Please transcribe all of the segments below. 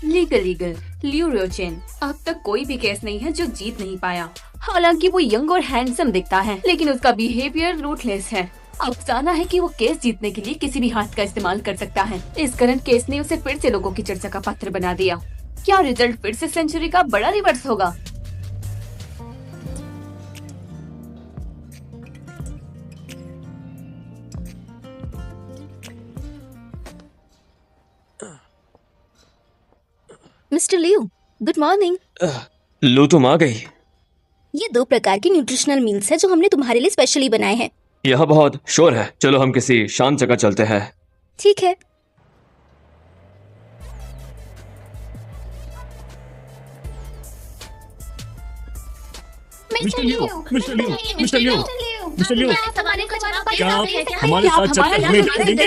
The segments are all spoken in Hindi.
लीगल लीगल लियू रोचेन, अब तक कोई भी केस नहीं है जो जीत नहीं पाया। हालांकि वो यंग और हैंडसम दिखता है, लेकिन उसका बिहेवियर रूथलेस है। अफसाना है कि वो केस जीतने के लिए किसी भी हाथ का इस्तेमाल कर सकता है। इस करंट केस ने उसे फिर से लोगों की चर्चा का पात्र बना दिया। क्या रिजल्ट फिर से सेंचुरी का बड़ा रिवर्स होगा? Mister Liu, good morning. लू तुम आ गई। ये 2 प्रकार की न्यूट्रिशनल मील्स है जो हमने तुम्हारे लिए स्पेशली बनाए हैं। यह बहुत शोर है, चलो हम किसी शांत जगह चलते हैं। ठीक है। मिस्टर लियो, मिस्टर लियो, मिस्टर लियो, मिस्टर लियो, क्या आप हमारे साथ चलकर हमें टिकट देंगे?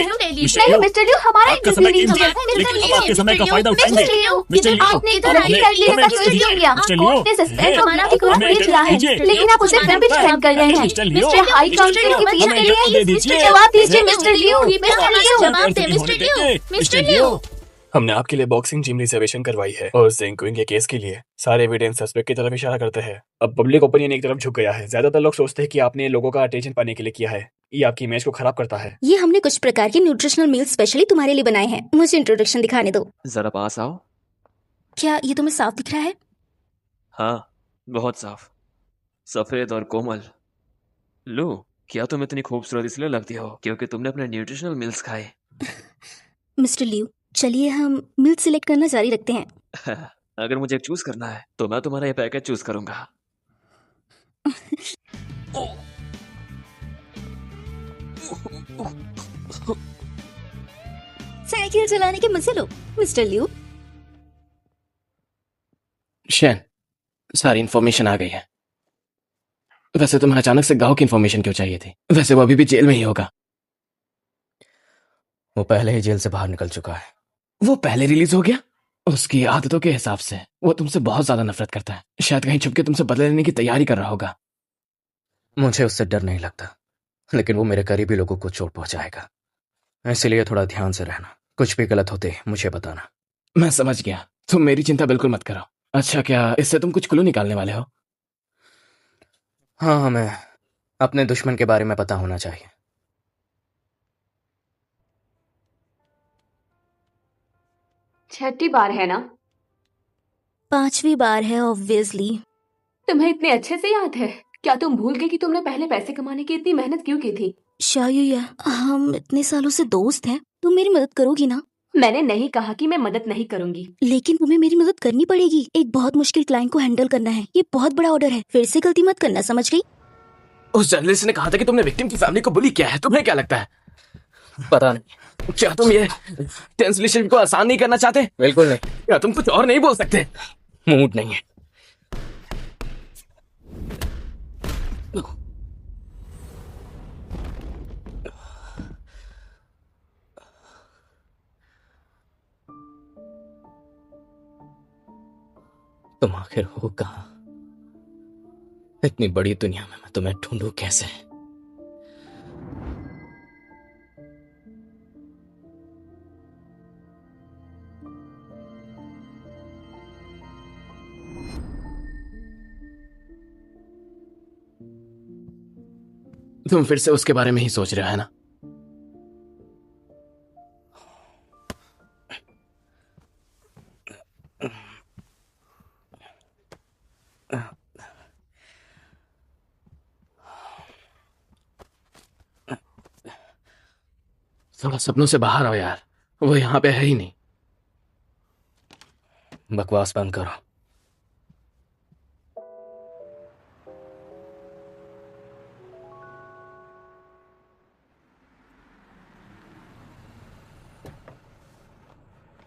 मिस्टर लियू, हमारा आपका समय कीमती है, लेकिन हम आपके समय का फायदा उठाएंगे। मिस्टर लियो, आपने इधर आके कर लिया था, क्यों क्यों किया? मिस्टर लियो, कोर्ट ने सस्पेंड हमारा भी पूरा हमें भेज रहा है, दीजिए। लेकिन आप उसे फिर भी डिफेंड कर रहे हैं। मिस्टर लियो, मिस्टर हाई काउंसिल की फीस हमें के जवाब दे लिए दीजिए। जवाब दीजिए मिस्टर लियू, मिस्टर लियू। जवाब दे मिस्टर लियू, मिस्टर लियो, हमने आपके लिए बॉक्सिंग जिम रिजर्वेशन करवाई है और जेंकुइंग के केस के लिए सारे एविडेंस सस्पेक्ट की तरफ इशारा करते हैं। अब पब्लिक ओपिनियन एक तरफ झुक गया है। ज्यादातर लोग सोचते हैं कि आपने लोगों का अटेंशन पाने के लिए किया है। ये आपकी इमेज को खराब करता है। ये हमने कुछ प्रकार के न्यूट्रिशनल मील्स स्पेशली तुम्हारे लिए बनाए हैं। मुझे इंट्रोडक्शन दिखाने दो। जरा पास आओ। क्या ये तुम्हें साफ दिख रहा है? हाँ, बहुत साफ, सफेद और कोमल। लू, क्या तुम इतनी खूबसूरत इसलिए लगती हो क्योंकि तुमने अपने न्यूट्रिशनल मिल्स खाए? मिस्टर लियू, चलिए हम मील सिलेक्ट करना जारी रखते हैं। अगर मुझे चूज करना है तो मैं तुम्हारा ये पैकेज चूज करूंगा। साइकिल चलाने के मजे लो मिस्टर लियू। शैन, सारी इन्फॉर्मेशन आ गई है। वैसे तुम्हें अचानक से गांव की इन्फॉर्मेशन क्यों चाहिए थी? वैसे वो अभी भी जेल में ही होगा। वो पहले ही जेल से बाहर निकल चुका है। वो पहले रिलीज हो गया? उसकी आदतों के हिसाब से वो तुमसे बहुत ज्यादा नफरत करता है। शायद कहीं छुपके तुमसे बदला लेने की तैयारी कर रहा होगा। मुझे उससे डर नहीं लगता, लेकिन वो मेरे करीबी लोगों को चोट पहुंचाएगा। इसलिए थोड़ा ध्यान से रहना। कुछ भी गलत होते मुझे बताना। मैं समझ गया, तुम मेरी चिंता बिल्कुल मत करो। अच्छा, क्या इससे तुम कुछ क्लू निकालने वाले हो? हाँ, हमें अपने दुश्मन के बारे में पता होना चाहिए। छठी बार है ना? 5वीं बार है ऑब्वियसली। तुम्हें इतने अच्छे से याद है? क्या तुम भूल गए कि तुमने पहले पैसे कमाने की इतनी मेहनत क्यों की थी? शायुया, हम इतने सालों से दोस्त हैं, तुम मेरी मदद करोगी ना? मैंने नहीं कहा कि मैं मदद नहीं करूंगी। लेकिन तुम्हें मेरी मदद करनी पड़ेगी। एक बहुत मुश्किल क्लाइंट को हैंडल करना है। ये बहुत बड़ा ऑर्डर है। फिर से गलती मत करना, समझ गई? उस जर्नलिस्ट ने कहा था कि तुमने विक्टिम की फैमिली को बुली किया है। तुम्हें क्या लगता है? पता नहीं, क्या तुम ये ट्रांसलेशन को आसान नहीं करना चाहते? बिल्कुल नहीं। क्या तुम कुछ और नहीं बोल सकते? मूड नहीं है। तुम आखिर हो कहाँ? इतनी बड़ी दुनिया में मैं तुम्हें ढूंढूं कैसे? तुम फिर से उसके बारे में ही सोच रहे हो, है ना? थोड़ा सपनों से बाहर आओ यार, वो यहां पे है ही नहीं। बकवास बंद करो।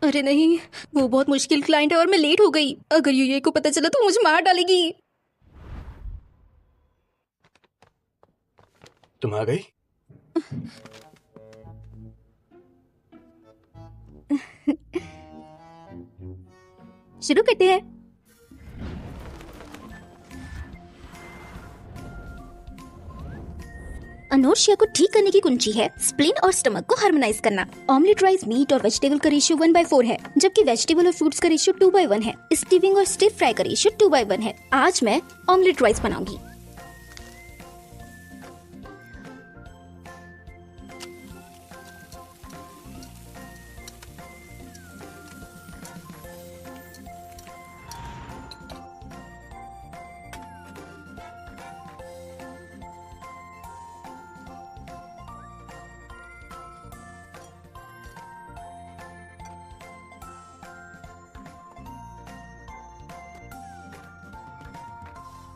अरे नहीं, वो बहुत मुश्किल क्लाइंट है और मैं लेट हो गई। अगर यूए को पता चला तो मुझे मार डालेगी। तुम आ गई? शुरू करते हैं। अनोरेक्सिया को ठीक करने की कुंजी है स्प्लीन और स्टमक को हार्मोनाइज करना। ऑमलेट राइस मीट और वेजिटेबल का रेशियो 1/4 है, जबकि वेजिटेबल और फ्रूट्स का रेशियो 2/1 है। स्टीविंग और स्टिर फ्राई का रेशियो 2/1 है। आज मैं ऑमलेट राइस बनाऊंगी।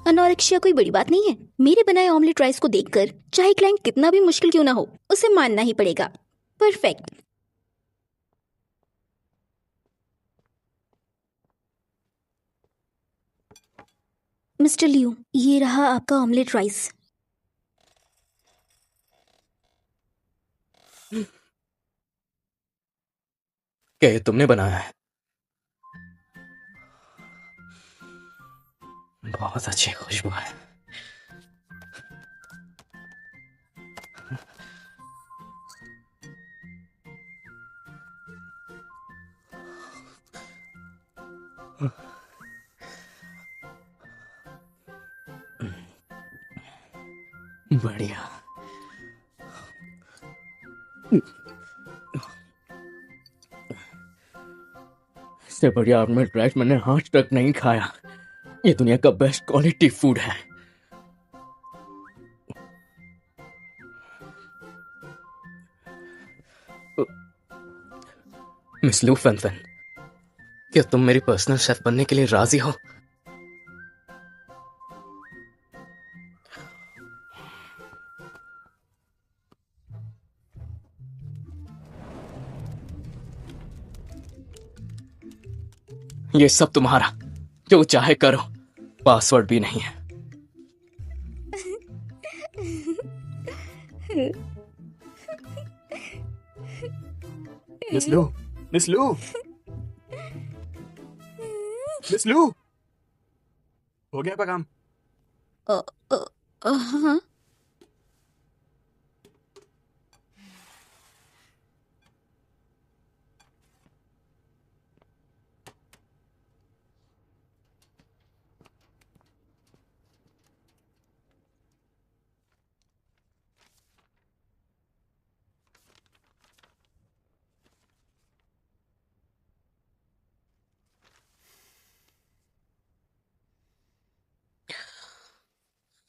अनोरेक्सिया कोई बड़ी बात नहीं है। मेरे बनाए ऑमलेट राइस को देखकर चाहे क्लाइंट कितना भी मुश्किल क्यों ना हो, उसे मानना ही पड़ेगा। परफेक्ट। मिस्टर लियो, ये रहा आपका ऑमलेट राइस। क्या ये तुमने बनाया है? बहुत अच्छी खुशबू है। बढ़िया। इससे बढ़िया ऑमलेट राइस मैंने आज तक नहीं खाया। ये दुनिया का बेस्ट क्वालिटी फूड है। मिस लू फेंफेन, क्या तुम मेरी पर्सनल शेफ बनने के लिए राजी हो? ये सब तुम्हारा, जो चाहे करो। पासवर्ड भी नहीं है। मिस लू, मिस लू, मिस लू, हो गया आपका काम? हाँ।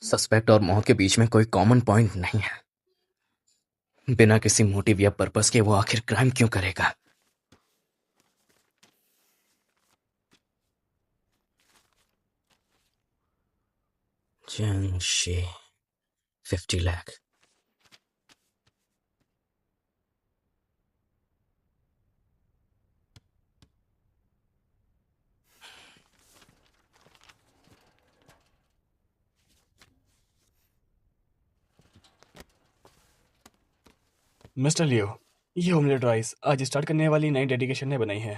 सस्पेक्ट और मौत के बीच में कोई कॉमन पॉइंट नहीं है। बिना किसी मोटिव या पर्पस के वो आखिर क्राइम क्यों करेगा? जंगशे 50 लाख। मिस्टर लियो, ये ऑमलेट राइस आज स्टार्ट करने वाली नई डेडिकेशन ने बनाई है।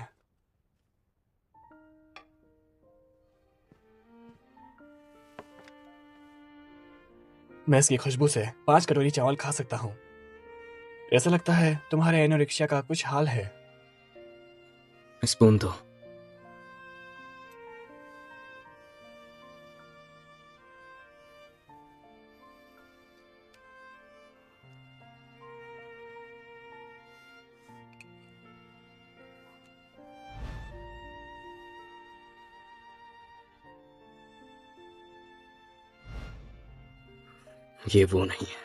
मैं इसकी खुशबू से 5 कटोरी चावल खा सकता हूँ। ऐसा लगता है तुम्हारे एनोरेक्सिया का कुछ हाल है। स्पून दो। ये वो नहीं है।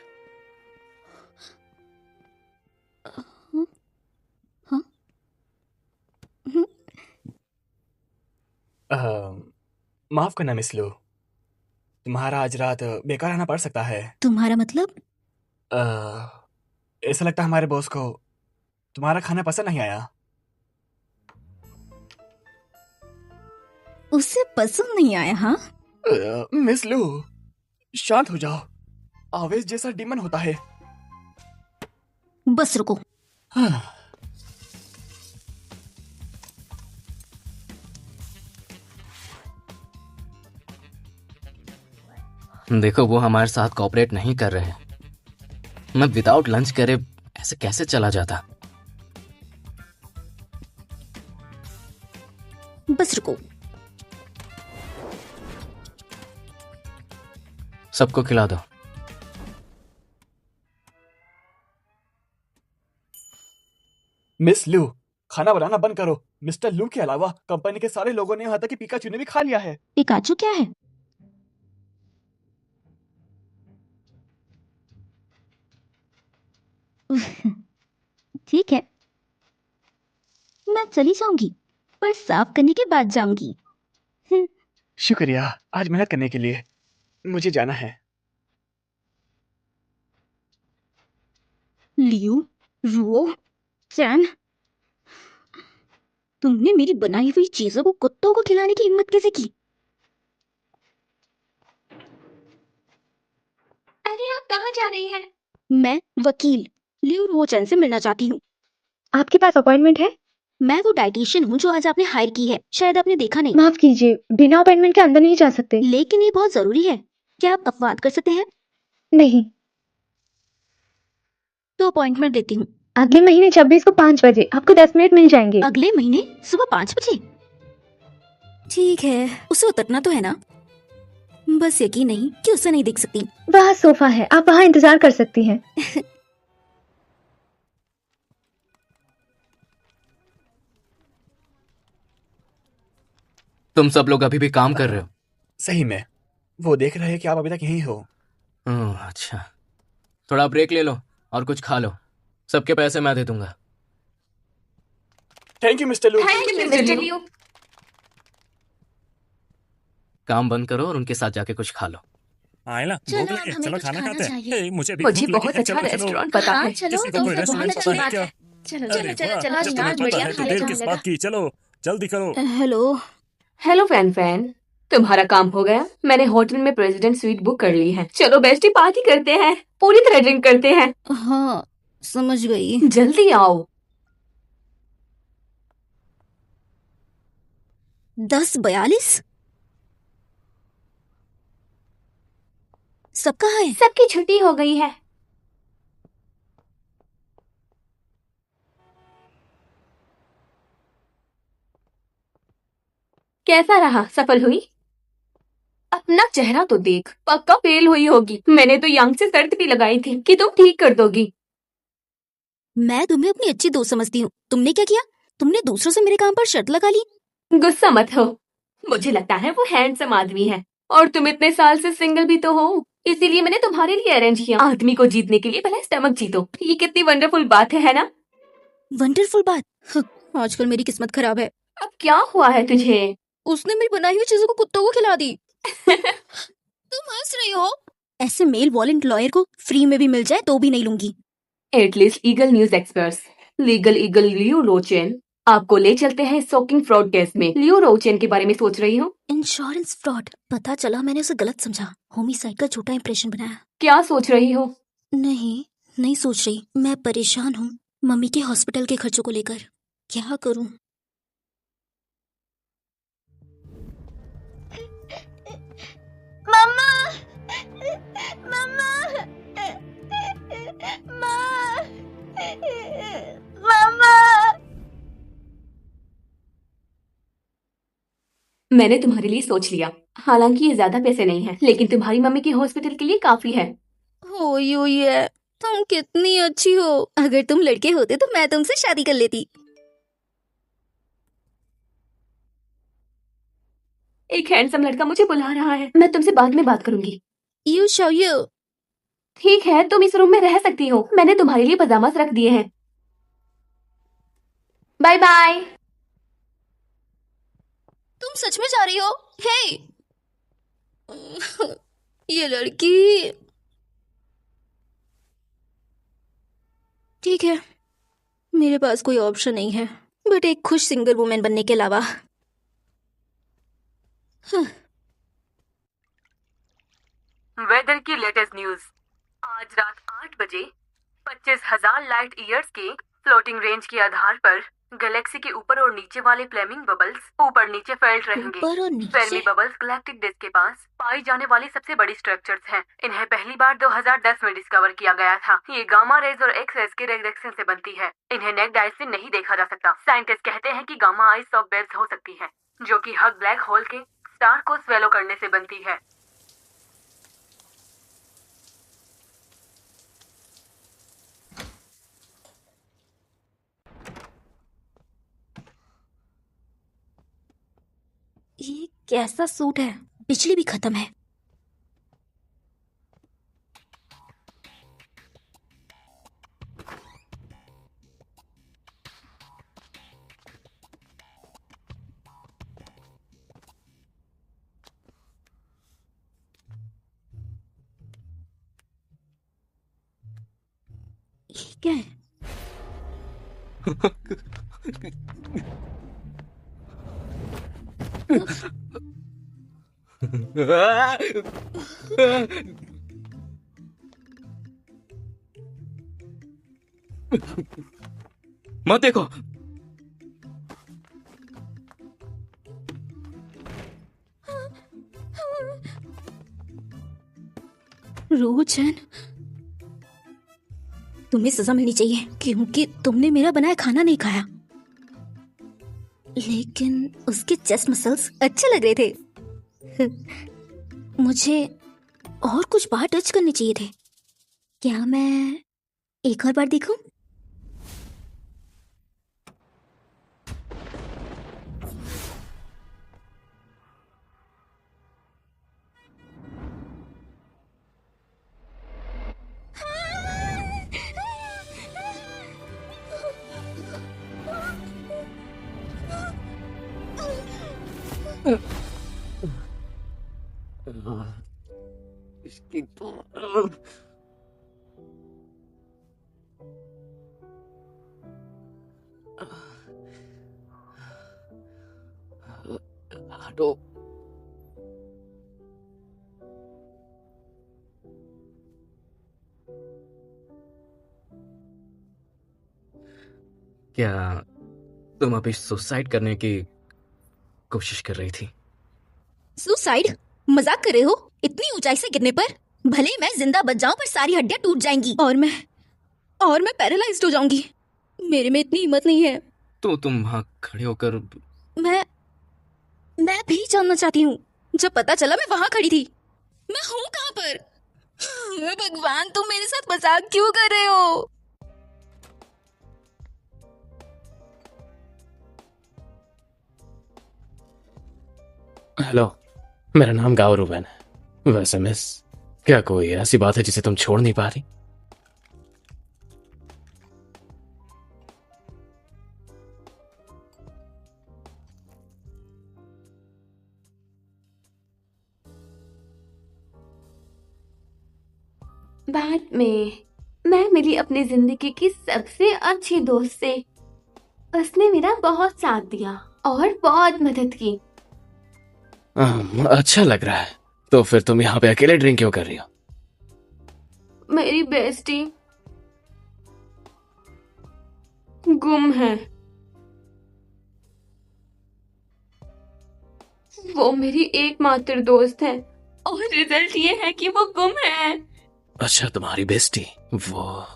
माफ करना मिस लो, तुम्हारा आज रात बेकार आना पड़ सकता है। तुम्हारा मतलब? ऐसा लगता है हमारे बॉस को तुम्हारा खाना पसंद नहीं आया। उसे पसंद नहीं आया? हाँ। मिस लो, शांत हो जाओ। आवेश जैसा डीमन होता है। बस रुको। हाँ। देखो, वो हमारे साथ कोऑपरेट नहीं कर रहे हैं। मैं विदाउट लंच करे ऐसे कैसे चला जाता? बस रुको। सबको खिला दो। मिस लू, खाना बनाना बंद करो। मिस्टर लू के अलावा कंपनी के सारे लोगों ने यहाँ तक कि पिकाचू ने भी खा लिया है। पिकाचू क्या है? ठीक है, मैं चली जाऊंगी, पर साफ करने के बाद जाऊंगी। शुक्रिया आज मेहनत करने के लिए। मुझे जाना है। लियू, रुओ, चैन, तुमने मेरी बनाई हुई चीजों को कुत्तों को खिलाने की हिम्मत कैसे की? अरे आप कहाँ जा रही हैं? मैं वकील लियू रुओ चैन से मिलना चाहती हूँ। आपके पास अपॉइंटमेंट है? मैं वो डाइटिशियन हूँ जो आज आपने हायर की है, शायद आपने देखा नहीं। माफ कीजिए, बिना अपॉइंटमेंट के अंदर नहीं जा सकते। लेकिन ये बहुत जरूरी है। क्या आप अपवाद कर सकते हैं? नहीं। तो अपॉइंटमेंट देती हूँ। अगले महीने 26 को 5 बजे आपको 10 मिनट मिल जाएंगे। अगले महीने सुबह 5 बजे? ठीक है, उसे उतरना तो है ना? बस यकीन नहीं कि उसे नहीं देख सकती। वहाँ सोफा है, आप वहाँ इंतजार कर सकती हैं। तुम सब लोग अभी भी काम कर रहे हो? सही में वो देख रहे हैं कि आप अभी तक यहीं हो। अच्छा, थोड़ा ब्रेक ले लो और कुछ खा लो। सबके पैसे मैं दे दूंगा। थैंक यू मिस्टर लू। Thank you mister Liu. काम बंद करो और उनके साथ जाके कुछ खा लो। आयला चलो, भूख लगी, हमें चलो कुछ खाना खाना खाते हैं। चाहिए। हे, मुझे भी मुझे भूख लगी बहुत है, अच्छा चलो चलो। रेस्टोरेंट पता है। चलो, किसी को तो कोई फिर रेस्टोरेंट बहुत पता अच्छी है बात क्या? है। चलो अरे चलो वाह, चलो जब चलो, तुम्हें आज पता बढ़िया है तो खाने देर किस जाने बात की? चलो जल्दी करो। लगा। हेलो, हेलो फैन फैन, तुम्हारा काम हो गया? मैंने होटल में प्रेसिडेंट स्वीट बुक कर ली है। चलो बेस्टी पार्टी करते हैं, पूरी तरह ड्रिंक करते हैं। हाँ समझ गई। जल्दी आओ। 10:42? सब कहाँ है? सबकी छुट्टी हो गई है। कैसा रहा? सफल हुई? अपना चेहरा तो देख, पक्का फेल हुई होगी। मैंने तो यांग से शर्त भी लगाई थी कि तुम ठीक कर दोगी। मैं तुम्हें अपनी अच्छी दोस्त समझती हूँ। तुमने क्या किया? तुमने दूसरों से मेरे काम पर शर्त लगा ली। गुस्सा मत हो, मुझे लगता है वो हैंडसम आदमी है और तुम इतने साल से सिंगल भी तो हो, इसीलिए मैंने तुम्हारे लिए अरेंज किया। आदमी को जीतने के लिए पहले स्टमक जीतो। ये कितनी वंडरफुल बात है ना? वंडरफुल बात? आजकल मेरी किस्मत खराब है। अब क्या हुआ है तुझे? उसने मेरी बनाई हुई चीजों को कुत्तों को खिला दी। तुम हंस रही हो? ऐसे मेल वॉलेंट लॉयर को फ्री में भी मिल जाए तो भी नहीं लूंगी। At least eagle news experts legal eagle Leo रोचेन आपको ले चलते हैं शॉकिंग फ्रॉड केस में। लियो रोचेन के बारे में सोच रही हो? Insurance fraud? पता चला मैंने उसे गलत समझा, होमिसाइड का झूठा इंप्रेशन बनाया। क्या सोच रही हो? नहीं सोच रही। मैं परेशान हूँ मम्मी के हॉस्पिटल के खर्चों को लेकर। क्या करूँ? मम्मा, मम्मा, मम्मा। मैंने तुम्हारे लिए सोच लिया। हालांकि ये ज्यादा पैसे नहीं है, लेकिन तुम्हारी मम्मी के हॉस्पिटल के लिए काफी है। हुई है। तुम कितनी अच्छी हो। अगर तुम लड़के होते तो मैं तुमसे शादी कर लेती। एक हैंडसम लड़का मुझे बुला रहा है, मैं तुमसे बाद में बात करूंगी। You show you. ठीक है, तुम इस रूम में रह सकती हो। मैंने तुम्हारे लिए पजामास रख दिए हैं। Bye bye. तुम सच में जा रही हो? हे, ये लड़की। ठीक है, मेरे पास कोई ऑप्शन नहीं है बट एक खुश सिंगल वुमेन बनने के अलावा। वेदर की लेटेस्ट न्यूज। आज रात 8 बजे 25,000 लाइट ईयर्स के फ्लोटिंग रेंज के आधार पर गैलेक्सी के ऊपर और नीचे वाले फ्लेमिंग बबल्स ऊपर नीचे फैल रहेंगे। ऊपर और फेर्मी नीचे? बबल्स गैलेक्टिक डिस्क के पास पाई जाने वाली सबसे बड़ी स्ट्रक्चर्स हैं। इन्हें पहली बार 2010 में डिस्कवर किया गया था। ये गामा रेज और एक्स रेज के रिएक्शन से बनती है। इन्हें नेक्ड आइज से नहीं देखा जा सकता। साइंटिस्ट कहते हैं कि गामा आइज शॉक वेव्स हो सकती है, जो कि हग ब्लैक होल के स्टार को स्वेलो करने से बनती है। ये कैसा सूट है? बिजली भी खत्म है। ये क्या है? मत देखो। रोशन, तुम्हें सजा मिलनी चाहिए क्योंकि तुमने मेरा बनाया खाना नहीं खाया। लेकिन उसके चेस्ट मसल्स अच्छे लग रहे थे। मुझे और कुछ बार टच करने चाहिए थे। क्या मैं एक और बार देखूं? हटो। क्या तुम अभी सुसाइड करने की कोशिश कर रही थी? सुसाइड? मजाक कर रहे हो? इतनी ऊंचाई से गिरने पर भले ही मैं जिंदा बच जाऊं पर सारी हड्डियां टूट जाएंगी और मैं पैरालाइज्ड हो जाऊंगी। मेरे में इतनी हिम्मत नहीं है। तो तुम वहां खड़े होकर मैं भी जानना चाहती हूँ। जब पता चला मैं वहां खड़ी थी। मैं हूँ कहाँ पर? भगवान, तुम मेरे साथ मजाक क्यों कर रहे हो? हेलो, मेरा नाम गाओ रूबेन है। वैसे मिस, क्या कोई ऐसी बात है जिसे तुम छोड़ नहीं पा रही? बाद में मैं मिली अपनी जिंदगी की सबसे अच्छी दोस्त से। उसने मेरा बहुत साथ दिया और बहुत मदद की। अच्छा लग रहा है। तो फिर तुम यहाँ पे अकेले ड्रिंक क्यों कर रही हो? मेरी बेस्टी गुम है। वो मेरी एकमात्र दोस्त है और रिजल्ट ये है कि वो गुम है। अच्छा, तुम्हारी बेस्टी वो?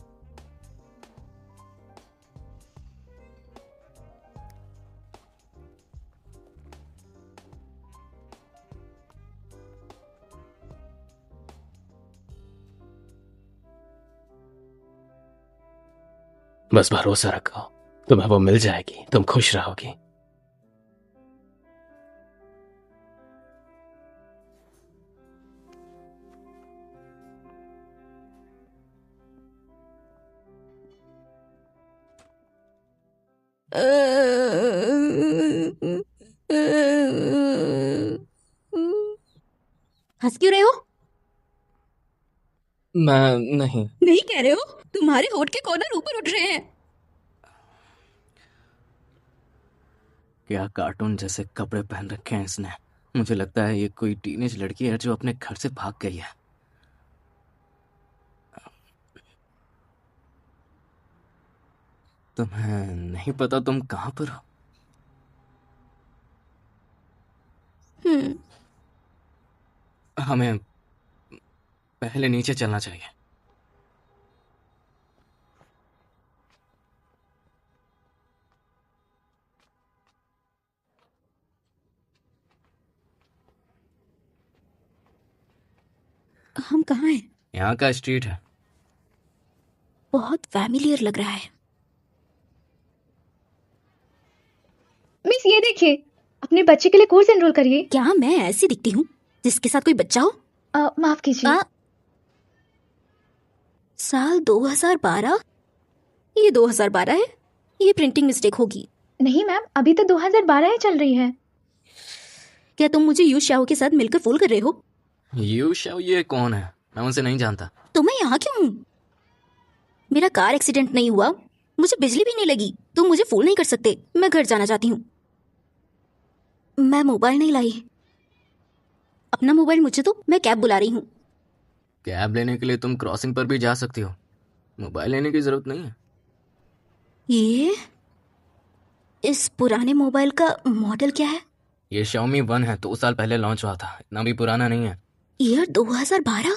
बस भरोसा रखो, तुम्हें वो मिल जाएगी। तुम खुश रहोगी। हंस क्यों रहे हो? मैं नहीं। नहीं कह रहे हो? तुम्हारे होठ के कॉर्नर ऊपर उठ रहे हैं। क्या कार्टून जैसे कपड़े पहन रखे हैं इसने। मुझे लगता है ये कोई टीनेज लड़की है जो अपने घर से भाग गई है। तुम्हें नहीं पता तुम कहाँ पर हो? हमें पहले नीचे चलना चाहिए। हम कहाँ हैं? यहाँ का स्ट्रीट है। बहुत फैमिलियर लग रहा है। मिस ये देखिए, अपने बच्चे के लिए कोर्स एनरोल करिए। क्या मैं ऐसी दिखती हूँ जिसके साथ कोई बच्चा हो? माफ कीजिए। आ, साल 2012? ये 2012 है? ये प्रिंटिंग मिस्टेक होगी। नहीं मैम, अभी तो 2012 ही चल रही है। क्या तुम मुझे यू शाओ के साथ मिलकर फोल कर रहे हो? यू शाओ ये कौन है? मैं उनसे नहीं जानता। तो मैं यहाँ क्यों हूँ? मेरा कार एक्सीडेंट नहीं हुआ, मुझे बिजली भी नहीं लगी, तुम मुझे फोन नहीं कर सकते। मैं घर जाना चाहती हूँ। मैं मोबाइल नहीं लाई। अपना मोबाइल मुझे दो, मैं कैब बुला रही हूँ। कैब लेने के लिए तुम क्रॉसिंग पर भी जा सकती हो, मोबाइल लेने की जरूरत नहीं है। ये इस पुराने मोबाइल का मॉडल क्या है? ये Xiaomi 1 है, 2 साल पहले लॉन्च हुआ था, इतना भी पुराना नहीं है। ईयर 2012?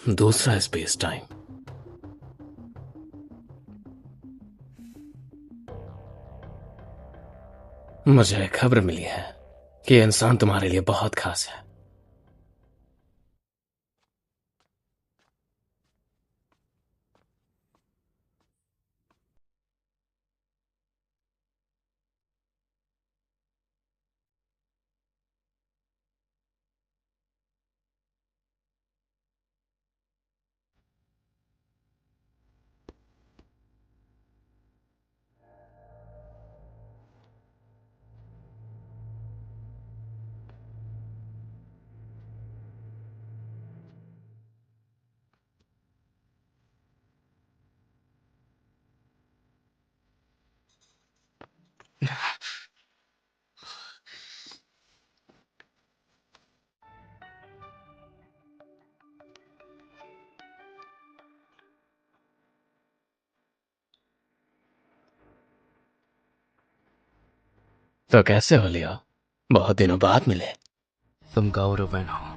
दूसरा स्पेस टाइम। मुझे खबर मिली है कि इंसान तुम्हारे लिए बहुत खास है। तो कैसे हो लियो? बहुत दिनों बाद मिले। तुम गाओ रोवेन हो।